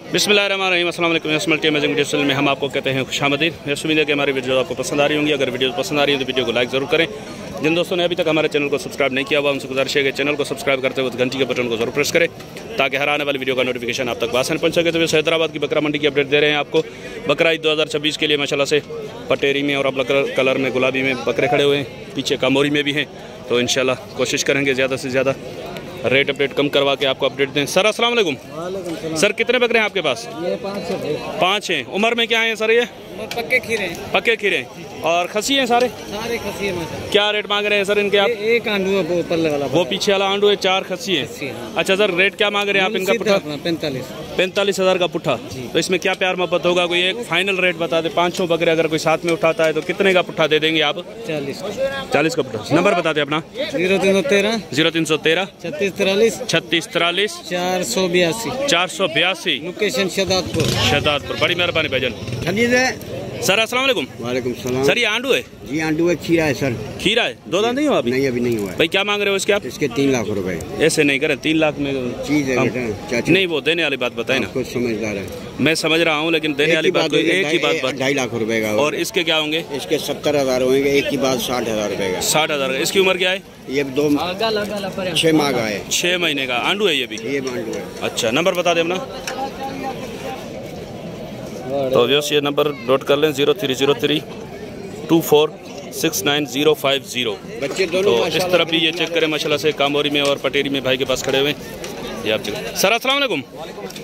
बिस्मिल्लाहिर्रहमानिर्रहीम, अस्सलाम वालेकुम। मल्टी अमेजिंग वीडियो चैनल में हम आपको कहते हैं खुशामदीद। मैं उम्मीद है कि हमारी वीडियो आपको पसंद आ रही होंगी। अगर वीडियो पसंद आ रही है तो वीडियो को लाइक ज़रूर करें। जिन दोस्तों ने अभी तक हमारे चैनल को सब्सक्राइब नहीं किया हुआ उनसे गुजारिश है कि चैनल को सब्सक्राइब करते हुए घंटी के बटन को जरूर प्रेस करें ताकि हर आने वाली वीडियो का नोटिफिकेशन आप तक आसान पहुंच सके। तो वैसे हैदराबाद की बकरा मंडी की अपडेट दे रहे हैं आपको। बकरा ईद 2026 के लिए माशाल्लाह से पटेरी में और अलग कलर में गुलाबी में बकरे खड़े हुए हैं, पीछे कामोरी में भी हैं। तो इंशाल्लाह कोशिश करेंगे ज़्यादा से ज़्यादा रेट अपडेट कम करवा के आपको अपडेट दें। सर अस्सलाम वालेकुम। सर कितने बकरे हैं आपके पास? ये 5 हैं। उम्र में क्या है सर? ये पक्के खीरे हैं। पक्के खीरे और खसी हैं सारे खसी हैं। क्या रेट मांग रहे हैं सर इनके आप? एक आंडू है वो पल्ले वाला, वो पीछे वाला आंडू है, 4 खसी है। अच्छा सर, रेट क्या मांग रहे हैं आप इनका? पुट्ठा 45,000 का पुट्ठा। तो इसमें क्या प्यार मोहब्बत होगा? कोई एक फाइनल रेट बता दे। 500 बकरे अगर कोई साथ में उठाता है तो कितने का पुट्ठा दे देंगे आप? 40 का पुट्ठा। नंबर बता दें अपना। 0313 3643 3643 482। लोकेशन शहदादपुर। बड़ी मेहरबानी भाईजान। सर अस्सलाम वालेकुम। वालेकुम सलाम। सर ये आंडू है? जी आंडू है, खीरा है सर। खीरा है। 2 दांत नहीं हुआ अभी? नहीं अभी नहीं हुआ है। भाई क्या मांग रहे हो इसके आप? इसके 3 लाख रुपए। ऐसे नहीं करें, 3 लाख में चीज है बेटा। नहीं वो देने वाली बात बताए ना। कुछ समझदार है, मैं समझ रहा हूँ, लेकिन देने वाली बात एक ही बात 2.5 लाख रुपए का। और इसके क्या होंगे? इसके 70,000 होंगे। एक की बात 60,000 रुपए का। 60,000 का। इसकी उम्र क्या है? ये 6 माह का है। 6 महीने का आंडू है ये भी? ये आंडू है। अच्छा, नंबर बता दें अपना। तो व्यूअर्स ये नंबर नोट कर लें, 0302469050। बच्चे दोनों तो इस तरफ भी ये चेक करें माशाल्लाह से, कामोरी में और पटेरी में भाई के पास खड़े हुए हैं। ये आप चेक। सर अस्सलाम वालेकुम।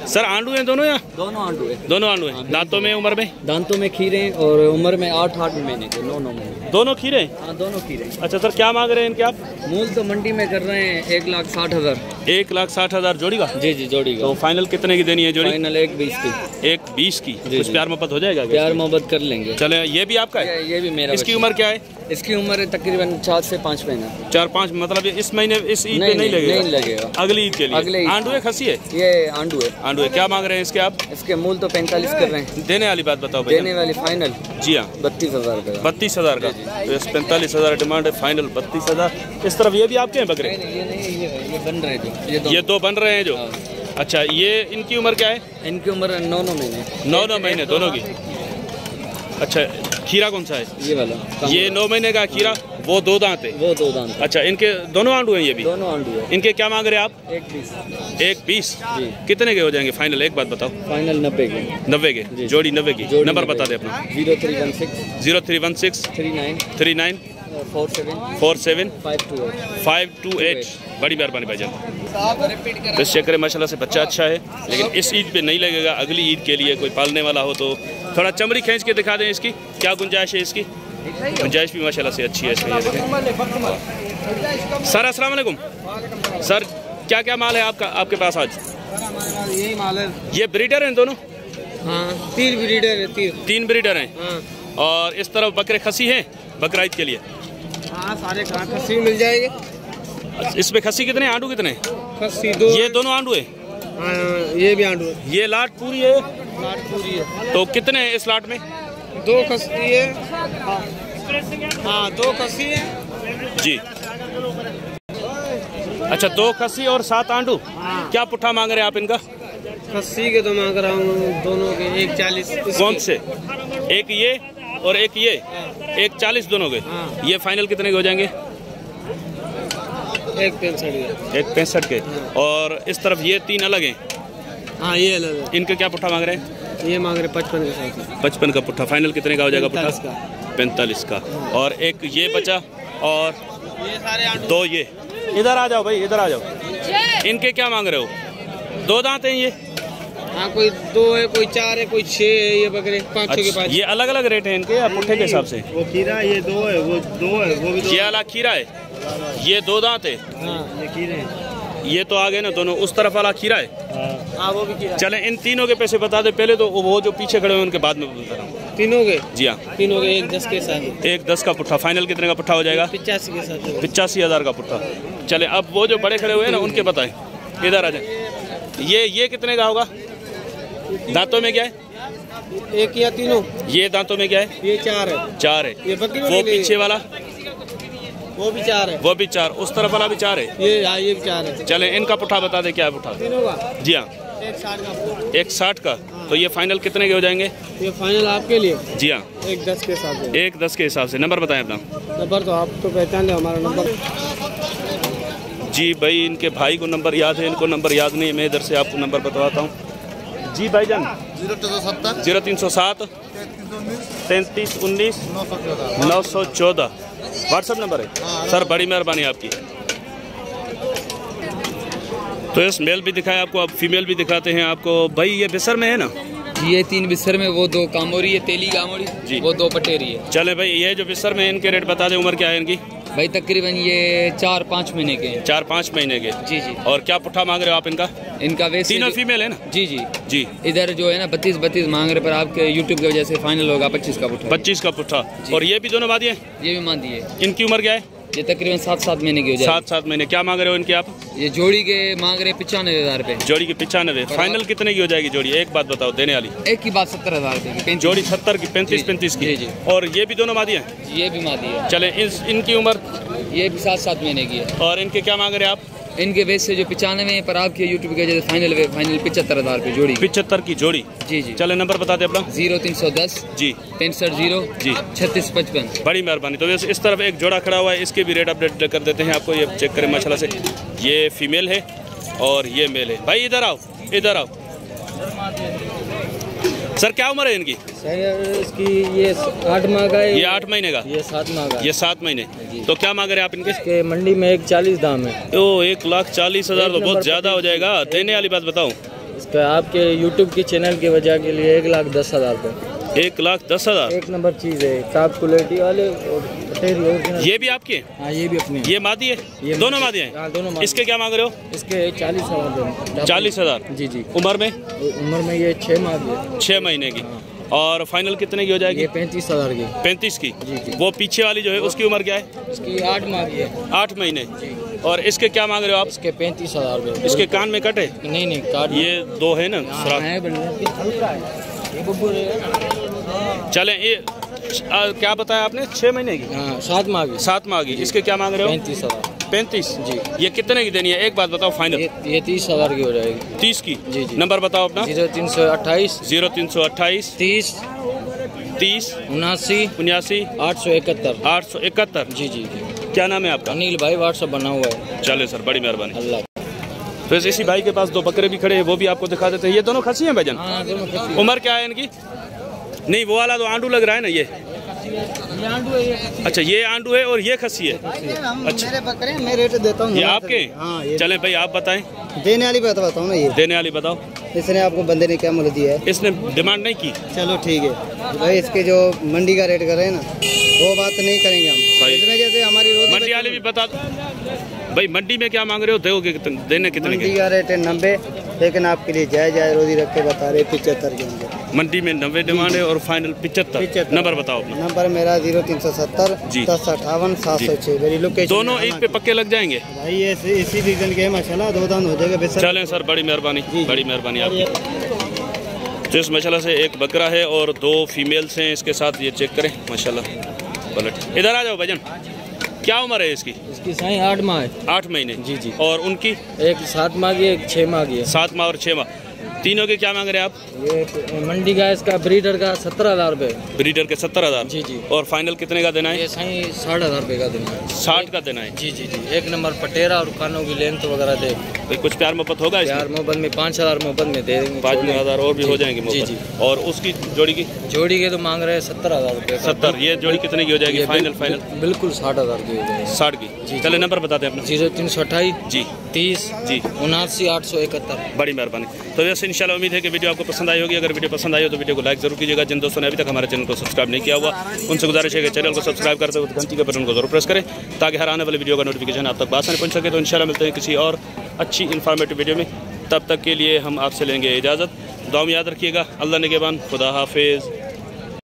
सर आंडू हैं दोनों या? दोनों आंडू है। दोनों आंडू हैं। दांतों में, उम्र में? दांतों में खीरे और उम्र में 8 महीने के, 9 महीने। दोनों खीरे? हाँ दोनों खीरे। अच्छा सर, क्या मांग रहे हैं इनके आप? मूल तो मंडी में कर रहे हैं 1,60,000। 1,60,000 जोड़ी का? जी जोड़ी का। तो फाइनल कितने की देनी है जोड़ी? फाइनल 1,20 की। 1,20 की। कुछ प्यार मोहब्बत हो जाएगा? प्यार मोहब्बत कर लेंगे। चले, ये भी आपका है? ये भी मेरा। इसकी उम्र क्या है? इसकी उम्र तकरीबन 4 से 5 महीने। 4-5 मतलब इस महीने, इस ईद पे नहीं लगेगा? अगली ईद के लिए। आंडू है खसी है? ये आंडू है। आंडू है। क्या मांग रहे हैं इसके आप? इसके मूल तो 45 कर रहे हैं। देने वाली बात बताओ। देने वाली फाइनल? जी हाँ 32,000 रुपये। 32,000 का। तो 45,000 डिमांड है, फाइनल 32,000। इस तरफ ये भी आपके हैं बकरे? ये बन रहे हैं जो। ये 2 बन रहे हैं जो। अच्छा, ये इनकी उम्र क्या है? इनकी उम्र 9 महीने। 9 महीने दोनों की। अच्छा, खीरा कौन सा है? ये वाला। ये 9 महीने का खीरा, वो 2 दांत है। वो 2 दांत। अच्छा, इनके दोनों आंडू हैं? ये भी दोनों आंडू है। इनके क्या मांग रहे हैं आप? 1,20। जी। कितने के हो जाएंगे फाइनल? एक बात बताओ। फाइनल 90 के। 90 के जोड़ी? 90 की। नंबर बता दे अपना। 0316 39 47 528। बड़ी मेहरबानी भाईजान। इस चक्कर माशाल्लाह से बच्चा अच्छा है, लेकिन इस ईद पे नहीं लगेगा। अगली ईद के लिए कोई पालने वाला हो तो थोड़ा चमड़ी खींच के दिखा दें इसकी, क्या गुंजाइश है इसकी? गुंजाइश भी माशाल्लाह से अच्छी है इसमें। सर अस्सलाम वालेकुम। सर क्या क्या माल है आपके पास आज? यही माल है। ये ब्रीडर हैं दोनों? हाँ 3 ब्रीडर है। 3 ब्रीडर हैं। हाँ। और इस तरफ बकरे खसी हैं बकरा ईद के लिए? हाँ सारे खसी मिल जाएंगे। इसमें खसी कितने, आंडू कितने? खसी 2। ये दोनों आंडू है? हाँ ये भी आंडू है। ये लाट पूरी है? लाट पूरी है। तो कितने हैं इस लाट में? 2 खसी है। हाँ 2 खसी है जी। अच्छा, 2 खसी और 7 आंडू। हाँ। क्या पुट्ठा मांग रहे हैं आप इनका? खसी के तो मांग रहा हूँ दोनों के 1,40। कौन से? एक ये और एक ये? 1,40 दोनों के। हाँ। ये फाइनल कितने के हो जाएंगे? 1,65 के। और इस तरफ ये 3 अलग हैं? हाँ ये अलग है। इनके क्या पुट्ठा मांग रहे हैं? ये मांग रहे 55 के साथ। 55 का पुट्ठा। फाइनल कितने का हो जाएगा पुट्ठा? 45 का। और एक ये बचा और ये सारे 2 ये। इधर आ जाओ भाई, इधर आ जाओ। इनके क्या मांग रहे हो? 2 दांत हैं ये? हाँ कोई 2 है, कोई 4 है, कोई 6 है। ये बकरे 500 के पास। ये अलग अलग रेट है इनके या पुट्ठे के हिसाब से? वो खीरा ये 2 है, वो 2 है, वो भी 2। ये वाला खीरा है, ये 2 दांत है। हाँ ये खीरे हैं। ये तो आ गए ना दोनों। उस तरफ वाला खीरा है? हाँ वो भी खीरा। चले इन तीनों के पैसे बता दे पहले, तो वो जो पीछे खड़े हुए उनके बाद में बता रहा हूँ। तीनों के? जी हाँ तीनों के 1,10 के साथ। 1,10 का पुट्ठा। फाइनल कितने का पुट्ठा हो जाएगा? 85 के साथ। 85,000 का पुट्ठा। चले अब वो जो बड़े खड़े हुए हैं ना उनके बताएं। इधर आ जाए। ये कितने का होगा? दांतों में क्या है? 1 या तीनों? ये दांतों में क्या है? ये 4 है। 4 है। ये बकरी वो पीछे वाला? वो भी 4 है। वो भी 4। उस तरफ वाला भी 4 है? ये भी 4 है। चले इनका पुट्ठा बता दे, क्या है पुट्ठा? तीनों का? जी हाँ। 160 का। तो ये फाइनल कितने के हो जाएंगे? ये फाइनल आपके लिए जी हाँ, 110 के हिसाब से। 110 के हिसाब से। नंबर बताएं अपना। नंबर तो आप तो पहचान लो हमारा नंबर। जी भाई, इनके भाई को नंबर याद है, इनको नंबर याद नहीं है। मैं इधर से आपको नंबर बताता हूँ। जी भाईजान, 0307 33 19 914 व्हाट्सअप नंबर है सर। बड़ी मेहरबानी आपकी। तो इस मेल भी दिखाया आपको, अब फीमेल भी दिखाते हैं आपको। भाई ये बिसर में है ना? ये 3 बिस्तर में, वो 2 कामोरी है, तेली कामोरी जी, वो 2 पटेरी है। चले भाई, ये जो बिसर में इनके रेट बता दें। उम्र क्या है इनकी? भाई तकरीबन ये 4-5 महीने के हैं। 4-5 महीने के। जी जी। और क्या पुट्ठा मांग रहे हो आप इनका? इनका वैसे तीनों फीमेल है ना? जी जी जी। इधर जो है ना 32 मांग रहे, पर आपके यूट्यूब की वजह से फाइनल होगा 25 का पुट्ठा। 25 का पुट्ठा। और ये भी दोनों बादिए? ये भी मान दिए। इनकी उम्र क्या है? ये तकरीबन 7-7 महीने की हो जाएगी। 7-7 महीने। क्या मांग रहे हो इनके आप? ये जोड़ी के मांग रहे 95,000 रुपए। जोड़ी की 95। फाइनल कितने की हो जाएगी जोड़ी? एक बात बताओ देने वाली। एक की बात 70,000 रुपए की। जोड़ी 70 की, 35 की। जी जी। और ये भी दोनों मादी हैं? ये भी मादी है। चले, इनकी उम्र? ये भी 7-7 महीने की है। और इनके क्या मांग रहे हैं आप? इनके वैसे जो 95 है, पर आपके यूट्यूब के जैसे फाइनल 75,000 रुपए जोड़ी। 75 की जोड़ी। जी जी। चले, नंबर बता दे अपना। 0310 जी 63 जी 3655। बड़ी मेहरबानी। तो इस तरफ एक जोड़ा खड़ा हुआ है, इसके भी रेट अपडेट कर देते हैं आपको। ये चेक करें माशाल्लाह से। ये फीमेल है और ये मेल है। भाई इधर आओ, इधर आओ। सर क्या उम्र है इनकी? सर इसकी ये 8 माह का है। ये 8 महीने का। ये 7 माह का। ये 7 महीने। तो क्या मांग रहे हैं आप इनके? इसके मंडी में 140 दाम है। ओ 1,40,000 तो बहुत ज्यादा हो जाएगा। देने वाली बात बताओ। इसका आपके यूट्यूब की चैनल की वजह के लिए 1,10,000 रुपये। 1,10,000। एक नंबर चीज़ है, टॉप क्वालिटी वाले। और ये भी आपके? हाँ ये भी अपने। ये मादी है? ये दोनों मादी हैं? हाँ दोनों मादी। इसके क्या मांग रहे हो? इसके 40,000। 40,000। जी जी। उम्र में? उम्र में ये 6 माह की है। 6 महीने की। और फाइनल कितने की हो जाएगी? ये 35,000 की। 35 की। जी जी। वो पीछे वाली जो है उसकी उम्र क्या है? इसकी 8 माह की है। 8 महीने। और इसके क्या मांग रहे हो आप? इसके 35,000 रुपये। इसके कान में कटे? नहीं काट ये 2 है ना? चलें, ये क्या बताया आपने? 6 महीने की? हाँ 7 माह की। 7 माह की। इसके क्या मांग रहे हो? 35,000। 35 जी। ये कितने की देनी है? एक बात बताओ फाइनल। ये 30,000 की हो जाएगी। 30 की। जी जी। नंबर बताओ अपना। 0328 0328 30 30 79 79 871। 871। जी जी। क्या नाम है आपका? अनिल भाई, व्हाट्सअप बना हुआ है। चले सर, बड़ी मेहरबानी। अल्लाह। तो इसी भाई के पास 2 बकरे भी खड़े हैं, वो भी आपको दिखा देते हैं। ये दोनों खसी हैं भाईजान? हाँ दोनों खसी। उम्र क्या है इनकी? नहीं, वो वाला तो आंडू लग रहा है ना। ये अच्छा, ये आंडू है और ये खसी है। अच्छा, मेरे बकरे मैं रेट देता हूँ। ये आपके? हाँ ये चले भाई, आप बताएं। देने वाली बात बताओ ना। ये देने वाली बताओ। इसने आपको बंदे ने क्या मूल्य दिया है? इसने डिमांड नहीं की। चलो ठीक है भाई, इसके जो मंडी का रेट कर रहे हैं ना, वो बात नहीं करेंगे हम। इसमें जैसे हमारी रोटी मंडी वाले भी बता दो भाई। मंडी में क्या मांग रहे हो? दोगे देने कितने मंडी के? का रेट है 90, लेकिन आपके लिए जायज रोजी रख के बता रहे 75 के अंदर। मंडी में 90 डिमांड है और फाइनल 75। नंबर बताओ अपना। नंबर मेरा 0370 जी। 1058 706। मेरी लोकेशन। दोनों ईद पे पक्के लग जाएंगे भाई ये इसी रीजन के माशाल्लाह 2 दान हो जाएगा। चलें सर, बड़ी मेहरबानी। बड़ी मेहरबानी आपकी। तो इस माशाल्लाह से एक बकरा है और 2 फीमेल्स हैं इसके साथ। ये चेक करें माशाल्लाह। पलट इधर आ जाओ भाईजान। क्या उम्र है इसकी? इसकी साईं 8 माह है। 8 महीने। जी जी। और उनकी? एक 7 माह की, एक 6 माह की है। 7 माह और 6 माह। तीनों के क्या मांग रहे हैं आप? ये मंडी का इसका ब्रीडर का 17,000 रुपये। ब्रीडर के 17,000। जी जी। और फाइनल कितने का देना है? ये साईं 60,000 रुपये का देना है। 60 का देना है। जी जी जी। एक नंबर पटेरा और कानों की लेंथ वगैरह दे। भाई कुछ प्यार मोहब्बत होगा इसमें? यार मोहब्बत में 5,000 मोहब्बत में दे देंगे। 5,000 और भी हो जाएंगे जी जी। और उसकी जोड़ी की? जोड़ी के तो मांग रहे हैं 70,000 रुपये। 70। ये जोड़ी कितने की हो जाएगी फाइनल? बिल्कुल 60,000 की हो जाएगी। 60 की। चले, नंबर बताते हैं अपना। 0328 जी 30 जी 79 871। बड़ी मेहरबानी। तो वैसे इंशाल्लाह उम्मीद है कि वीडियो आपको पसंद आई होगी। अगर वीडियो पसंद आई हो तो वीडियो को लाइक जरूर कीजिएगा। जिन दोस्तों ने अभी तक हमारे चैनल को सब्सक्राइब नहीं किया हुआ, उनसे गुजारिश है कि चैनल को सब्सक्राइब करते हुए घंटी के बटन को जरूर प्रेस करें, ताकि हर आने वाले वीडियो का नोटिफिकेशन आप तक आसानी पहुंच सके। तो इंशाल्लाह मिलते हैं किसी और अच्छी इन्फॉर्मेटिव वीडियो में। तब तक के लिए हम आपसे लेंगे इजाज़त। दुआ में याद रखिएगा। अल्लाह निगहबान। खुदा हाफिज़।